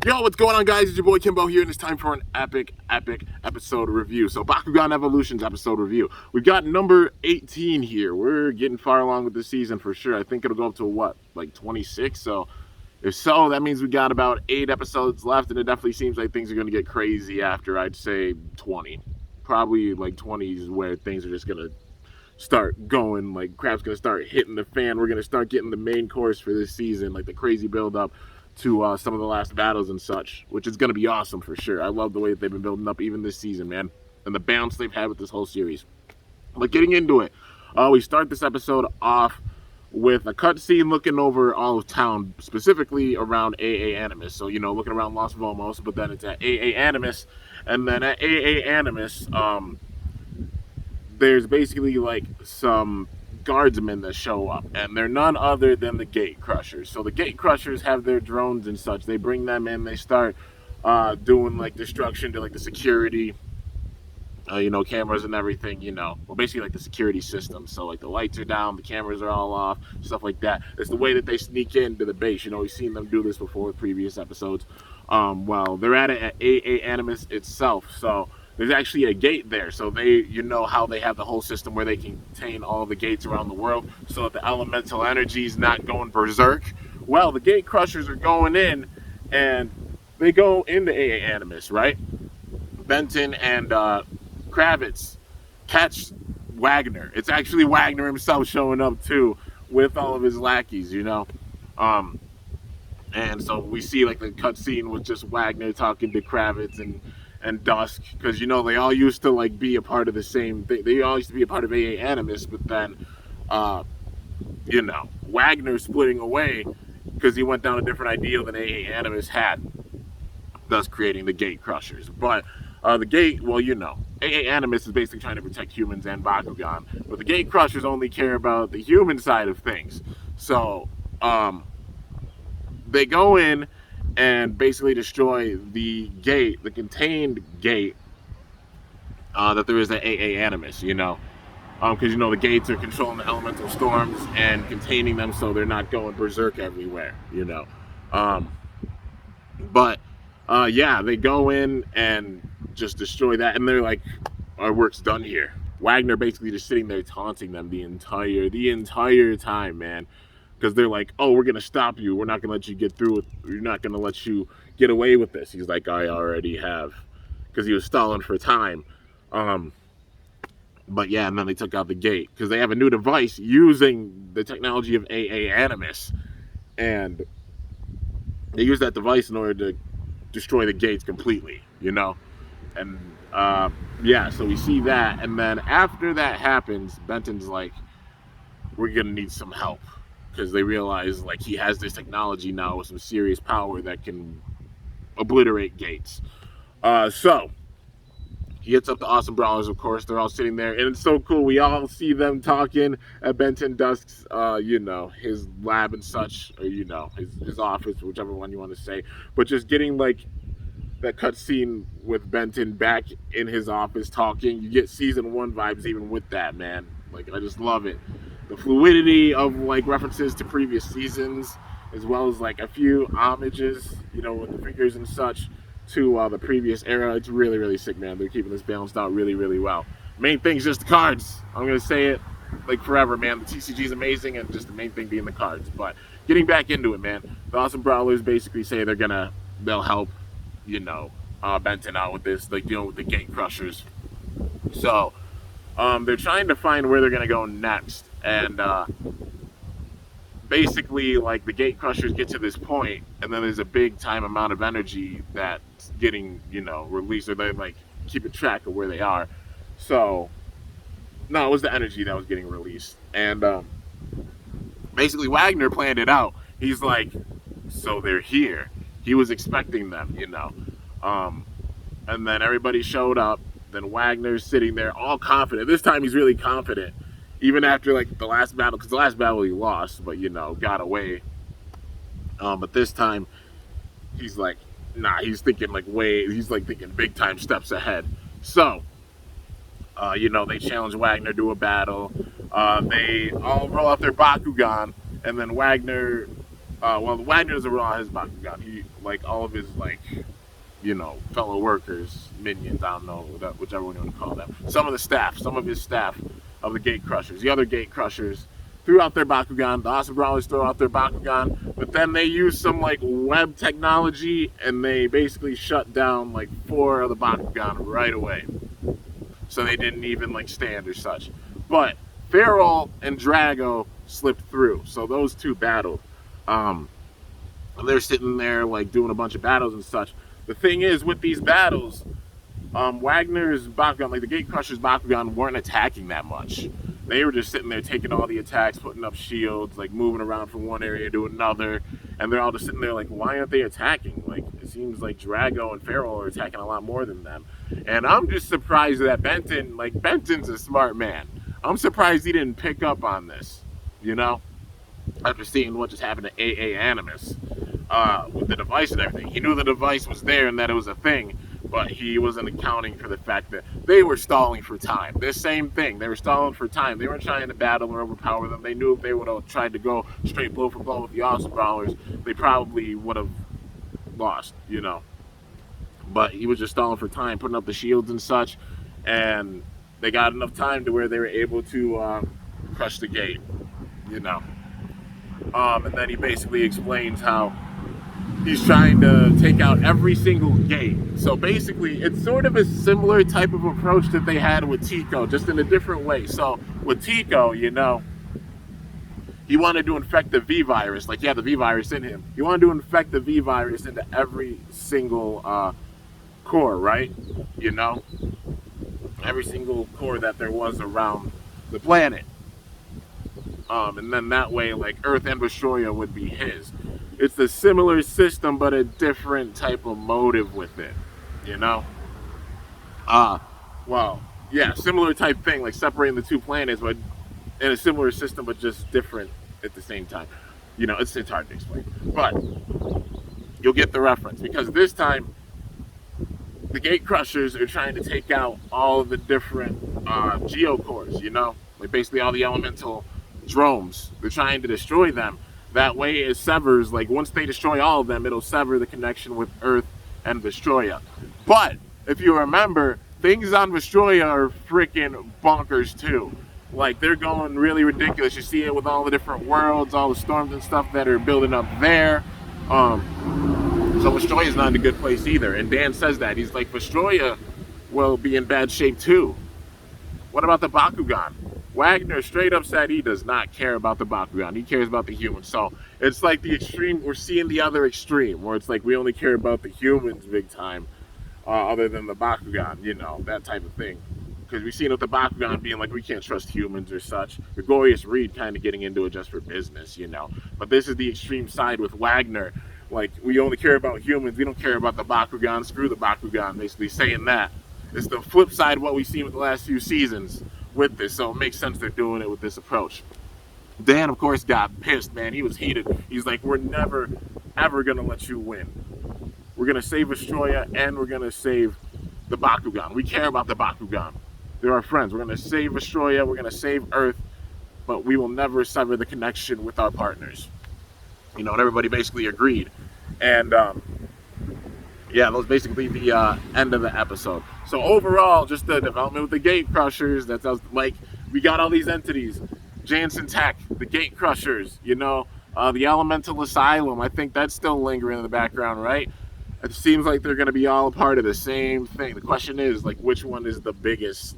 Yo, what's going on, guys? It's your boy Kimbo here, and it's time for an epic episode review. So, Bakugan Evolutions episode review. We've got number 18 here. We're getting far along with the season for sure. I think it'll go up to what, like 26? So, if so, that means we got about 8 episodes left, and it definitely seems like things are going to get crazy after, I'd say, 20. Probably like 20 is where things are just going to start going, like crap's gonna start hitting the fan. We're gonna start getting the main course for this season, like the crazy build up to some of the last battles and such, which is gonna be awesome for sure. I love the way that they've been building up even this season, man, and the balance they've had with this whole series. But getting into it, we start this episode off with a cutscene looking over all of town, specifically around AA Animus. So, you know, looking around Los Vomos, but then it's at AA Animus, and then at AA Animus, there's basically like some guardsmen that show up, and they're none other than the gate crushers. So the gate crushers have their drones and such. They bring them in, they start doing like destruction to like the security, cameras and everything, well, basically like the security system. So like the lights are down, the cameras are all off, stuff like that. It's the way that they sneak into the base. We've seen them do this before with previous episodes. Well, they're at it at AA Animus itself. So there's actually a gate there, so how they have the whole system where they can contain all the gates around the world so that the elemental energy is not going berserk. Well, the gate crushers are going in, and they go into AA Animus, right? Benton and Kravitz catch Wagner. It's actually Wagner himself showing up too with all of his lackeys, and so we see like the cutscene with just Wagner talking to Kravitz and Dusk, because they all used to like be a part of the same thing. They all used to be a part of AA Animus, but then Wagner splitting away because he went down a different ideal than AA Animus had, thus creating the Gate Crushers. But the Gate, AA Animus is basically trying to protect humans and Bakugan, but the Gate Crushers only care about the human side of things. So they go in and basically destroy the gate, the contained gate that there is at AA Animus, because the gates are controlling the elemental storms and containing them so they're not going berserk everywhere, they go in and just destroy that, and they're like, our work's done here. Wagner basically just sitting there taunting them the entire time, man. Because they're like, oh, we're going to stop you. We're not going to let you get through it. We're not going to let you get away with this. He's like, I already have. Because he was stalling for time. And then they took out the gate. Because they have a new device using the technology of AA Animus. And they use that device in order to destroy the gates completely, And, so we see that. And then after that happens, Benton's like, we're going to need some help. Because they realize like he has this technology now with some serious power that can obliterate gates. So he hits up the Awesome Brawlers, of course. They're all sitting there, and it's so cool. We all see them talking at Benton Dusk's, his lab and such, or his office, whichever one you want to say. But just getting like that cutscene with Benton back in his office talking, you get season 1 vibes even with that, man. Like, I just love it. The fluidity of like references to previous seasons, as well as like a few homages, with the figures and such to the previous era. It's really, really sick, man. They're keeping this balanced out really, really well. Main thing's just the cards. I'm gonna say it like forever, man. The TCG is amazing, and just the main thing being the cards. But getting back into it, man. The Awesome Brawlers basically say they'll help, Benton out with this, like dealing with the Gate Crushers. So they're trying to find where they're gonna go next. And basically, like, the Gate Crushers get to this point, and then there's a big time amount of energy that's getting, released, or they, like, keeping track of where they are. So, no, it was the energy that was getting released. And basically, Wagner planned it out. He's like, so they're here. He was expecting them, and then everybody showed up. Then Wagner's sitting there all confident. This time he's really confident. Even after like the last battle, because the last battle he lost, but got away. But this time, he's like, nah. He's thinking thinking big time steps ahead. So, they challenge Wagner to a battle. They all roll out their Bakugan, and then Wagner Well, Wagner doesn't rely on his Bakugan. He, like, all of his, like, fellow workers, minions, I don't know, whichever one you want to call them. Some of his staff of the Gate Crushers, the other Gate Crushers, threw out their Bakugan. The Awesome Brawlers threw out their Bakugan, but then they used some, like, web technology, and they basically shut down, like, 4 of the Bakugan right away. So they didn't even, like, stand or such. But Feral and Drago slipped through, so those two battled. They're sitting there, like, doing a bunch of battles and such. The thing is, with these battles, Wagner's Bakugan, like the Gate Crusher's Bakugan, weren't attacking that much. They were just sitting there taking all the attacks, putting up shields, like moving around from one area to another, and they're all just sitting there like, why aren't they attacking? Like, it seems like Drago and Feral are attacking a lot more than them. And I'm just surprised that Benton's a smart man. I'm surprised he didn't pick up on this, after seeing what just happened to AA Animus. With the device and everything. He knew the device was there and that it was a thing, but he wasn't accounting for the fact that they were stalling for time. The same thing. They were stalling for time. They weren't trying to battle or overpower them. They knew if they would have tried to go straight blow for blow with the Awesome Brawlers, they probably would have lost, But he was just stalling for time, putting up the shields and such, and they got enough time to where they were able to crush the gate, And then he basically explains how he's trying to take out every single gate. So basically, it's sort of a similar type of approach that they had with Tico, just in a different way. So with Tico, he wanted to infect the V virus, like he had the V virus in him. He wanted to infect the V virus into every single core, right? Every single core that there was around the planet. And then that way, like, Earth and Vestroia would be his. It's a similar system, but a different type of motive with it, similar type thing, like separating the two planets, but in a similar system, but just different at the same time. It's hard to explain, but you'll get the reference, because this time, the Gate Crushers are trying to take out all of the different geocores, like basically all the elemental drones. They're trying to destroy them. That way it severs, like once they destroy all of them, it'll sever the connection with Earth and Vestroia. But if you remember, things on Vestroia are freaking bonkers too. Like, they're going really ridiculous. You see it with all the different worlds, all the storms and stuff that are building up there. So Vestroia is not in a good place either. And Dan says that. He's like, Vestroia will be in bad shape too. What about the Bakugan? Wagner straight up said he does not care about the Bakugan. He cares about the humans. So it's like the extreme, we're seeing the other extreme, where it's like we only care about the humans big time, other than the Bakugan, that type of thing. Because we've seen with the Bakugan being like, we can't trust humans or such. Gregorius Reed kind of getting into it just for business, But this is the extreme side with Wagner. Like, we only care about humans. We don't care about the Bakugan. Screw the Bakugan, basically saying that. It's the flip side of what we've seen with the last few seasons with this, so it makes sense they're doing it with this approach. Dan, of course, got pissed, man. He was heated. He's like, we're never, ever going to let you win. We're going to save Vestroia, and we're going to save the Bakugan. We care about the Bakugan. They're our friends. We're going to save Vestroia, we're going to save Earth, but we will never sever the connection with our partners. And everybody basically agreed. And, that was basically the end of the episode. So overall, just the development with the Gate Crushers, that's like, we got all these entities. Jansen Tech, the Gate Crushers, the Elemental Asylum. I think that's still lingering in the background, right? It seems like they're going to be all a part of the same thing. The question is, like, which one is the biggest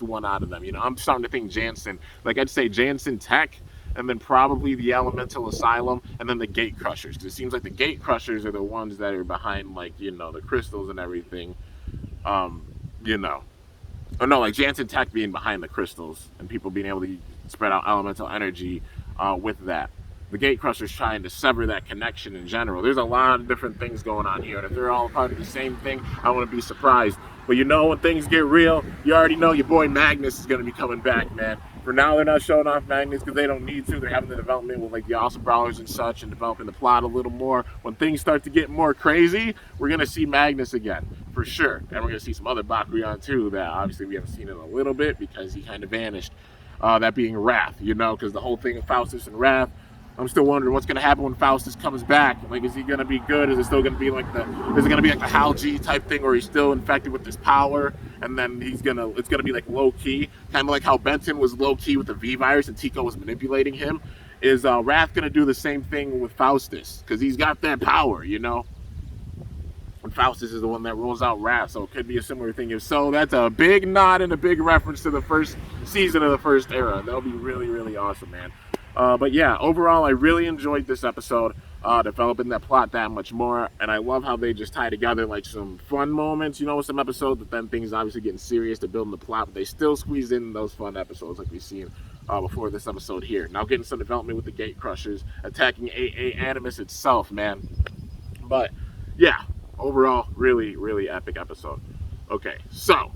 one out of them? I'm starting to think Jansen. Like, I'd say Jansen Tech, and then probably the Elemental Asylum, and then the Gate Crushers. Because it seems like the Gate Crushers are the ones that are behind, like, the crystals and everything. Like Jansen Tech being behind the crystals, and people being able to spread out elemental energy with that. The Gate Crushers trying to sever that connection in general. There's a lot of different things going on here, and if they're all part of the same thing, I wouldn't be surprised. But when things get real, you already know your boy Magnus is going to be coming back, man. For now, they're not showing off Magnus because they don't need to. They're having the development with, like, the Awesome Brawlers and such, and developing the plot a little more. When things start to get more crazy, we're going to see Magnus again, for sure. And we're going to see some other Bakugan, too, that obviously we haven't seen in a little bit because he kind of vanished. That being Wrath, because the whole thing of Faustus and Wrath, I'm still wondering what's gonna happen when Faustus comes back. Like, is he gonna be good? Is it still gonna be like is it gonna be like the Hal G type thing where he's still infected with this power, and then it's gonna be like low key, kind of like how Benton was low key with the V virus and Tico was manipulating him. Is Wrath gonna do the same thing with Faustus? Because he's got that power, you know. And Faustus is the one that rolls out Wrath, so it could be a similar thing. If so, that's a big nod and a big reference to the first season of the first era. That'll be really, really awesome, man. But yeah, overall, I really enjoyed this episode, developing that plot that much more, and I love how they just tie together like some fun moments, you know, with some episodes, but then things obviously getting serious to building the plot, but they still squeeze in those fun episodes like we've seen before this episode here. Now getting some development with the Gate Crushers, attacking AA Animus itself, man. But yeah, overall, really, really epic episode. Okay, so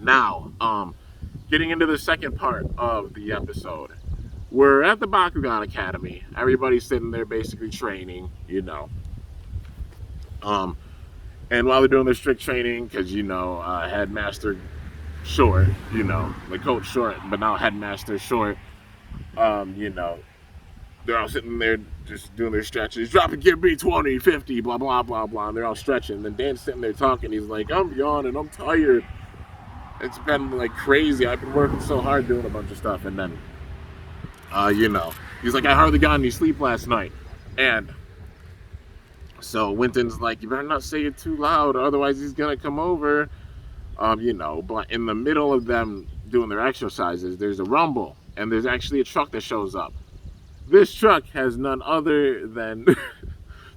now, getting into the second part of the episode. We're at the Bakugan Academy. Everybody's sitting there basically training, you know. And while they're doing their strict training, because, you know, Headmaster Short, you know, like Coach Short, but now Headmaster Short, you know, they're all sitting there just doing their stretches. Drop and give me 20, 50, blah, blah, blah, blah. And they're all stretching. And then Dan's sitting there talking. He's like, I'm yawning. I'm tired. It's been, like, crazy. I've been working so hard doing a bunch of stuff. And then, you know, he's like, I hardly got any sleep last night. And so Winton's like, you better not say it too loud, otherwise he's gonna come over. You know, but in the middle of them doing their exercises, there's a rumble, and there's actually a truck that shows up. This truck has none other than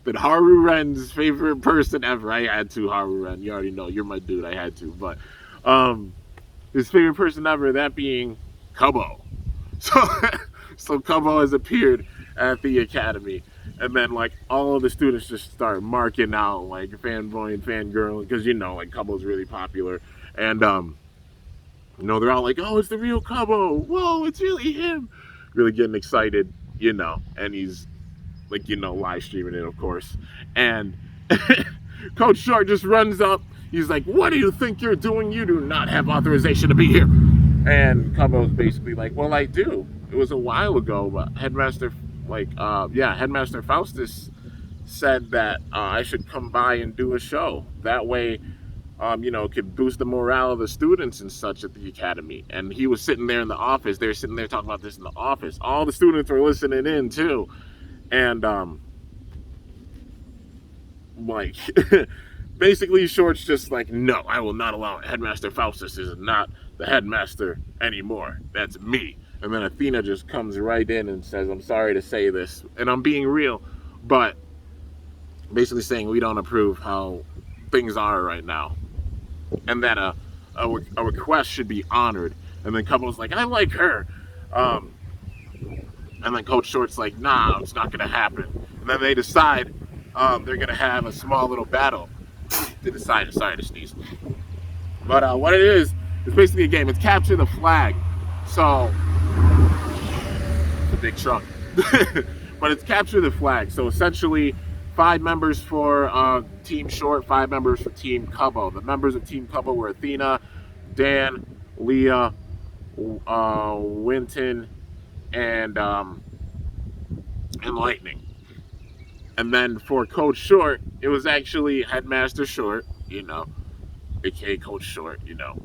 than Haru Ren's favorite person ever. I had to, Haru Ren. You already know, you're my dude. I had to, but his favorite person ever, that being Kubo. So Kubo has appeared at the academy, and then like all of the students just start marking out, like fanboy and fangirl, because you know, like Kubo's really popular, and you know, they're all like, oh, it's the real Kubo, whoa, it's really him, really getting excited, you know, and he's like, you know, live streaming it, of course, and Coach Short just runs up, he's like, what do you think you're doing? You do not have authorization to be here. And Kubo's basically like, well, I do. It was a while ago, but Headmaster Faustus said that I should come by and do a show. That way, you know, it could boost the morale of the students and such at the academy. And he was sitting there in the office. They were sitting there talking about this in the office. All the students were listening in, too. And, like, basically, Short's just like, no, I will not allow it. Headmaster Faustus is not the headmaster anymore. That's me. And then Athena just comes right in and says, I'm sorry to say this, and I'm being real, but basically saying we don't approve how things are right now, and that a request should be honored. And then Kubo's like, I like her. And then Coach Short's like, nah, it's not going to happen. And then they decide they're going to have a small little battle to decide. Sorry to sneeze. But what it is basically a game. It's capture the flag. So, it's a big truck. But it's capture the flag. So essentially, 5 members for Team Short, 5 members for Team Kubo. The members of Team Kubo were Athena, Dan, Leah, Winton, and Lightning. And then for Coach Short, it was actually Headmaster Short, you know, aka Coach Short, you know.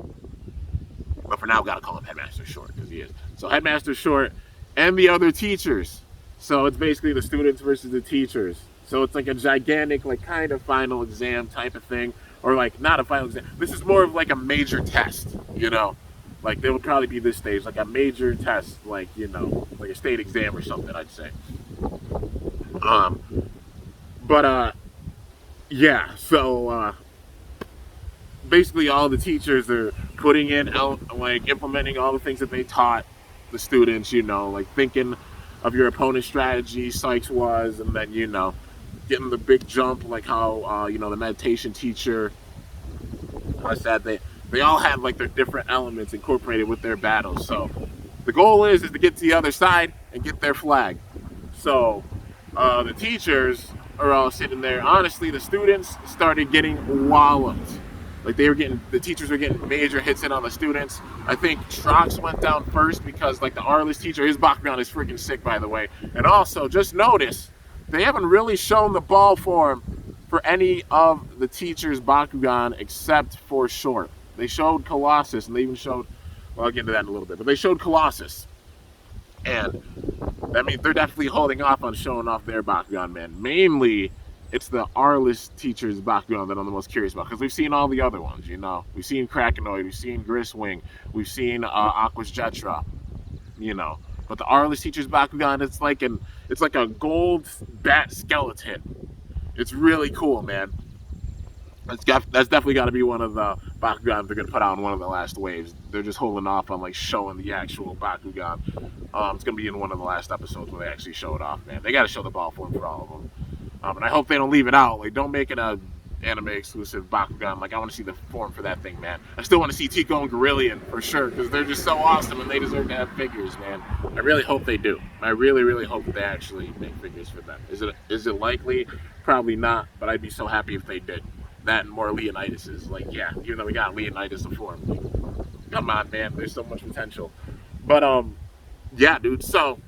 But for now, we gotta call him Headmaster Short, because he is. So Headmaster Short and the other teachers. So it's basically the students versus the teachers. So it's like a gigantic, like, kind of final exam type of thing. Or like, not a final exam. This is more of like a major test, you know. Like, they would probably be this stage, like a major test, like, you know, like a state exam or something, I'd say. Yeah, so, basically all the teachers are putting in, like, implementing all the things that they taught the students, you know, like thinking of your opponent's strategy, Sykes was, and then, you know, getting the big jump, like how, you know, the meditation teacher, I said they all had, like, their different elements incorporated with their battles. So the goal is to get to the other side and get their flag. So the teachers are all sitting there. Honestly, the students started getting walloped. Like the teachers were getting major hits in on the students. I think Trox went down first because like the Arliss teacher, his Bakugan is freaking sick, by the way. And also, just notice they haven't really shown the ball form for any of the teachers' Bakugan except for Short. They showed Colossus, and they even showed, well, I'll get into that in a little bit, but they showed Colossus. And that means they're definitely holding off on showing off their Bakugan, man. Mainly, it's the Arliss teacher's Bakugan that I'm the most curious about, because we've seen all the other ones, you know. We've seen Krakenoid, we've seen Griswing, we've seen Aqua's Jetra, you know. But the Arliss teacher's Bakugan, it's like a gold bat skeleton. It's really cool, man. That's definitely got to be one of the Bakugan they're going to put out in one of the last waves. They're just holding off on like showing the actual Bakugan. It's going to be in one of the last episodes where they actually show it off, man. They got to show the ball form for all of them. And I hope they don't leave it out. Like, don't make it a anime exclusive Bakugan. Like, I want to see the form for that thing, man. I still want to see Tico and Gorillion for sure, because they're just so awesome and they deserve to have figures, man. I really hope they do. I really, really hope that they actually make figures for them. Is it likely? Probably not, but I'd be so happy if they did. That and more Leonidas's. Like, yeah, even though we got Leonidas in form. Come on, man. There's so much potential. But, yeah, dude. So,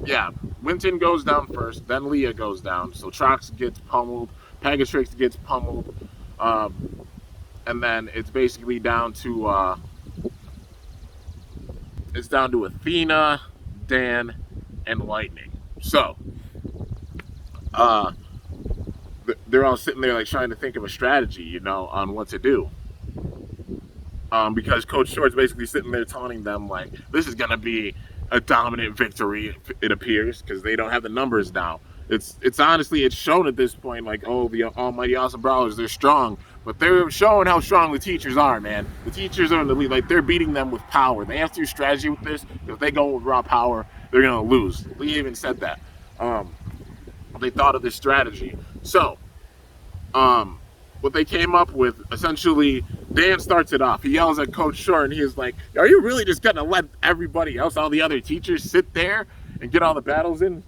yeah, Winton goes down first, then Leah goes down. So Trox gets pummeled, Pegatrix gets pummeled, and then it's basically down to Athena, Dan, and Lightning. So, they're all sitting there like trying to think of a strategy, you know, on what to do. Because Coach Short's basically sitting there taunting them like, this is gonna be a dominant victory, it appears, because they don't have the numbers now. It's honestly, it's shown at this point, like, oh, the almighty awesome brawlers, they're strong, but they're showing how strong the teachers are, man. The teachers are in the lead, like, they're beating them with power. They have to do strategy with this. If they go with raw power, they're gonna lose. Lee even said that. They thought of this strategy. So, what they came up with, essentially, Dan starts it off. He yells at Coach Short, and he's like, are you really just going to let everybody else, all the other teachers, sit there and get all the battles in?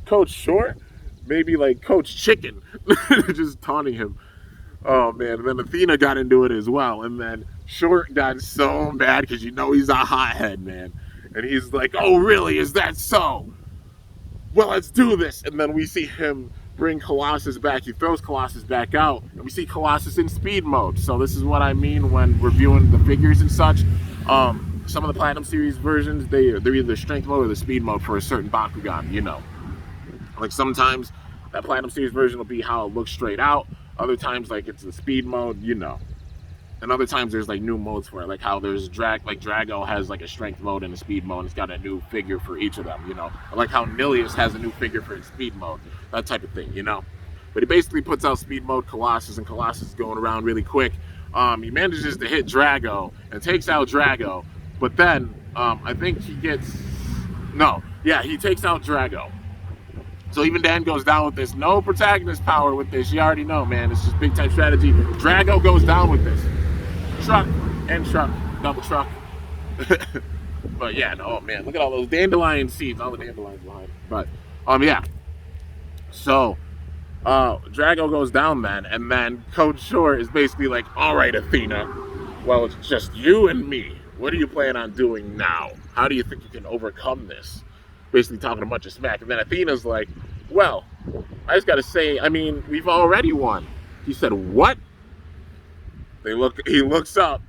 Coach Short? Maybe like Coach Chicken. Just taunting him. Oh, man. And then Athena got into it as well. And then Short got so mad because you know he's a hothead, man. And he's like, oh, really? Is that so? Well, let's do this. And then we see him bring Colossus back. He throws Colossus back out, and we see Colossus in speed mode. So this is what I mean when reviewing the figures and such. Some of the Platinum Series versions, they're either strength mode or the speed mode for a certain Bakugan, you know. Like sometimes that Platinum Series version will be how it looks straight out. Other times, like it's the speed mode, you know. And other times there's like new modes for it, like how there's Drago has like a strength mode and a speed mode, and it's got a new figure for each of them, you know. Like how Nilius has a new figure for its speed mode, that type of thing, you know. But he basically puts out speed mode Colossus, and Colossus is going around really quick. He manages to hit Drago and takes out Drago, but then I think he takes out Drago. So even Dan goes down with this. No protagonist power with this. You already know, man. It's just big time strategy. Drago goes down with this. Truck, double truck. But yeah, oh man, look at all those dandelion seeds, all the dandelions behind. But yeah. So Drago goes down then, and then Coach Short is basically like, all right, Athena, well, it's just you and me. What are you planning on doing now? How do you think you can overcome this? Basically talking a bunch of smack. And then Athena's like, well, I just gotta say, I mean, we've already won. He said, what? He looks up.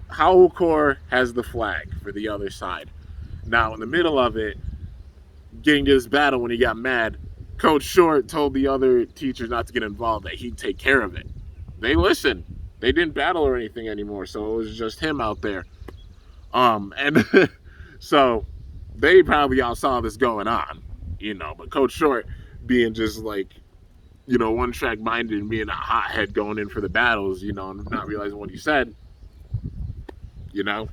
Howlcore has the flag for the other side. Now, in the middle of it, getting to this battle when he got mad, Coach Short told the other teachers not to get involved, that he'd take care of it. They listened. They didn't battle or anything anymore, so it was just him out there. And so they probably all saw this going on, you know, but Coach Short being just like, you know, one track minded and being a hothead going in for the battles, you know, and not realizing what he said, you know,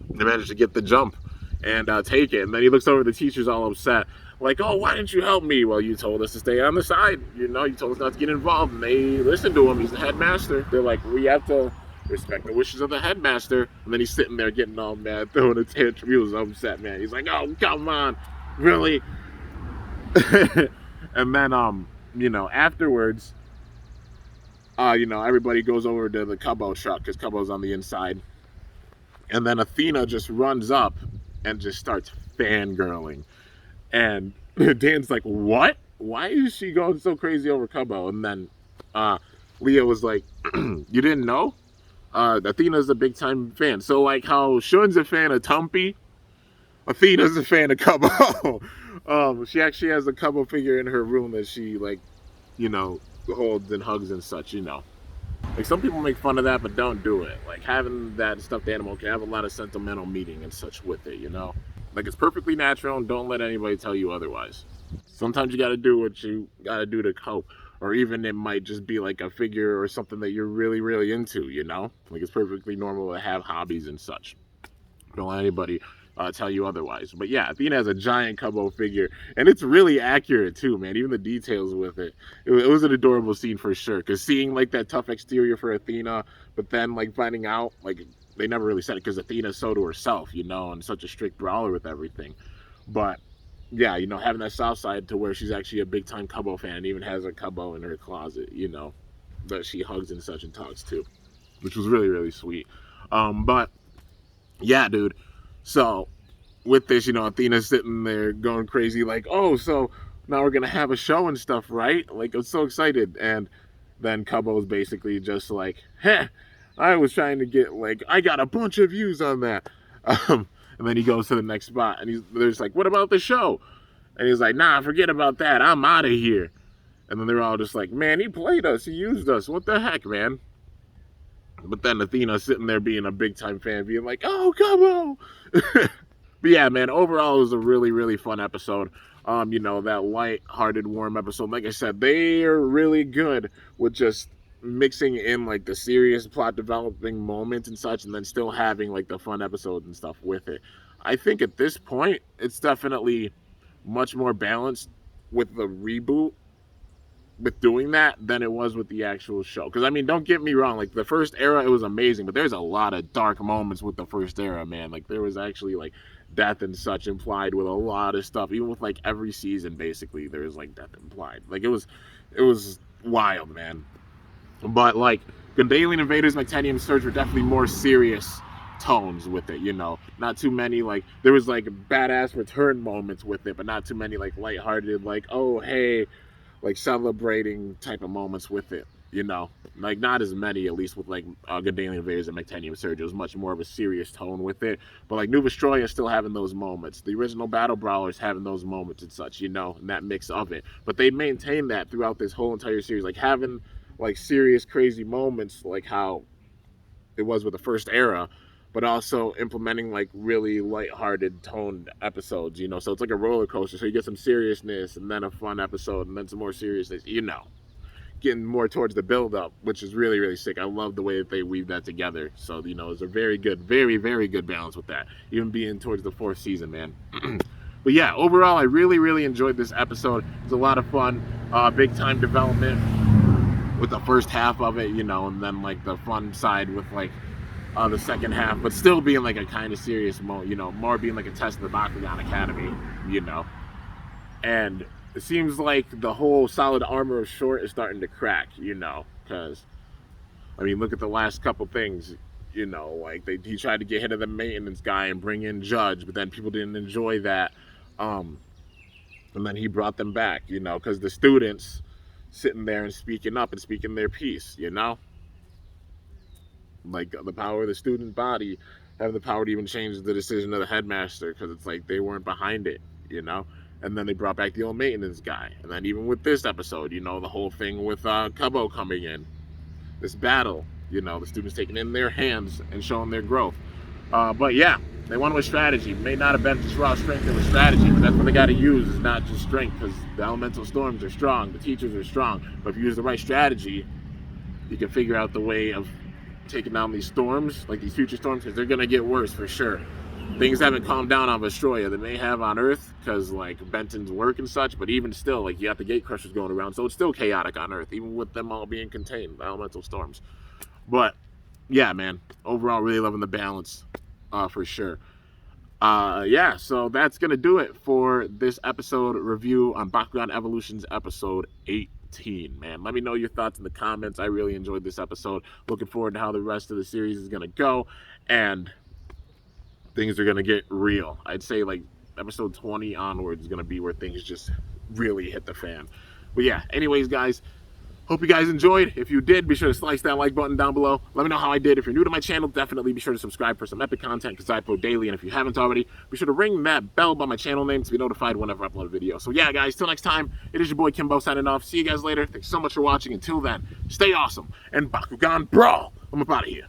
they managed to get the jump and take it. And then he looks over, the teacher's all upset, like, oh, why didn't you help me? Well, you told us to stay on the side, you know, you told us not to get involved. And they listened to him. He's the headmaster. They're like, we have to respect the wishes of the headmaster. And then he's sitting there getting all mad, throwing a tantrum. He was upset, man. He's like, oh, come on, really? And then you know, afterwards, everybody goes over to the Cubbo truck because Cubbo's on the inside. And then Athena just runs up and just starts fangirling. And Dan's like, what? Why is she going so crazy over Cubbo? And then Leah was like, you didn't know? Athena's a big time fan. So like how Shun's a fan of Tumpy, Athena's a fan of Cubbo. She actually has a Cubbo figure in her room that she holds and hugs and such. Like some people make fun of that, but don't do it. Like having that stuffed animal can have a lot of sentimental meaning and such with it. Like it's perfectly natural, and don't let anybody tell you otherwise. Sometimes you gotta do what you gotta do to cope. Or even it might just be like a figure or something that you're really, really into. Like it's perfectly normal to have hobbies and such. Don't let anybody tell you otherwise. But yeah, Athena has a giant Cubbo figure, and it's really accurate too, man. Even the details with it was an adorable scene for sure. Because seeing like that tough exterior for Athena, but then like finding out like they never really said it because Athena's so to herself, and such a strict brawler with everything. But yeah, having that soft side to where she's actually a big time Cubbo fan and even has a Cubbo in her closet, that she hugs and such and talks to, which was really, really sweet. But yeah, dude. So with this, Athena's sitting there going crazy, like, oh, so now we're gonna have a show and stuff, right? Like, I'm so excited. And then Cubbo's basically just like, heh, I was trying to get I got a bunch of views on that. And then he goes to the next spot, and there's like, what about the show? And he's like, nah, forget about that. I'm out of here. And then they're all just like, man, he played us. He used us. What the heck, man? But then Athena sitting there being a big time fan, being like, oh, Cubbo. But yeah, man, overall it was a really, really fun episode. That light-hearted, warm episode. Like I said, they are really good with just mixing in like the serious plot developing moments and such, and then still having like the fun episodes and stuff with it. I think at this point, it's definitely much more balanced with the reboot with doing that than it was with the actual show. Because I mean, don't get me wrong, like the first era, it was amazing, but there's a lot of dark moments with the first era, man. Like there was actually like death and such implied with a lot of stuff. Even with like every season, basically, there was like death implied. Like it was wild, man. But like Gundalian Invaders, Titanium Surge were definitely more serious tones with it, not too many like there was like badass return moments with it, but not too many like lighthearted, like, oh hey, like celebrating type of moments with it, like not as many, at least with like Gundalian Invaders and Titanium Surge. It was much more of a serious tone with it, but like New Vestroia still having those moments, the original Battle Brawlers having those moments and such, and that mix of it. But they maintained that throughout this whole entire series, like having like serious crazy moments like how it was with the first era, but also implementing like really lighthearted toned episodes, so it's like a roller coaster. So you get some seriousness and then a fun episode and then some more seriousness, getting more towards the build up, which is really, really sick. I love the way that they weave that together. So, it's a very good, very, very good balance with that, even being towards the fourth season, man. But yeah, overall, I really, really enjoyed this episode. It was a lot of fun, big time development with the first half of it, and then like the fun side with like the second half, but still being like a kind of serious more being like a test of the Bakugan Academy, and it seems like the whole solid armor of Short is starting to crack, because I mean, look at the last couple things, like he tried to get rid of the maintenance guy and bring in Judge, but then people didn't enjoy that, and then he brought them back, because the students sitting there and speaking up and speaking their piece, like the power of the student body, having the power to even change the decision of the headmaster, because it's like they weren't behind it, and then they brought back the old maintenance guy, and then even with this episode, the whole thing with Cubbo coming in, this battle, the students taking it in their hands and showing their growth. But yeah, they won with strategy. May not have been just raw strength, it was strategy, but that's what they got to use, is not just strength, because the elemental storms are strong, the teachers are strong, but if you use the right strategy, you can figure out the way of taking down these storms, like these future storms, because they're going to get worse for sure. Things haven't calmed down on Vestroia. They may have on Earth, because like Benton's work and such, but even still, like you have the gate crushers going around, so it's still chaotic on Earth, even with them all being contained, the elemental storms. But yeah, man, overall really loving the balance, for sure. Yeah, so that's gonna do it for this episode review on Bakugan Evolutions episode 18. Man, let me know your thoughts in the comments. I really enjoyed this episode. Looking forward to how the rest of the series is gonna go, and things are gonna get real. I'd say like episode 20 onwards is gonna be where things just really hit the fan. But yeah, anyways, guys, hope you guys enjoyed. If you did, be sure to slice that like button down below. Let me know how I did. If you're new to my channel, definitely be sure to subscribe for some epic content because I upload daily. And if you haven't already, be sure to ring that bell by my channel name to be notified whenever I upload a video. So yeah, guys, till next time, it is your boy Kimbo signing off. See you guys later. Thanks so much for watching. Until then, stay awesome and Bakugan Brawl. I'm up out of here.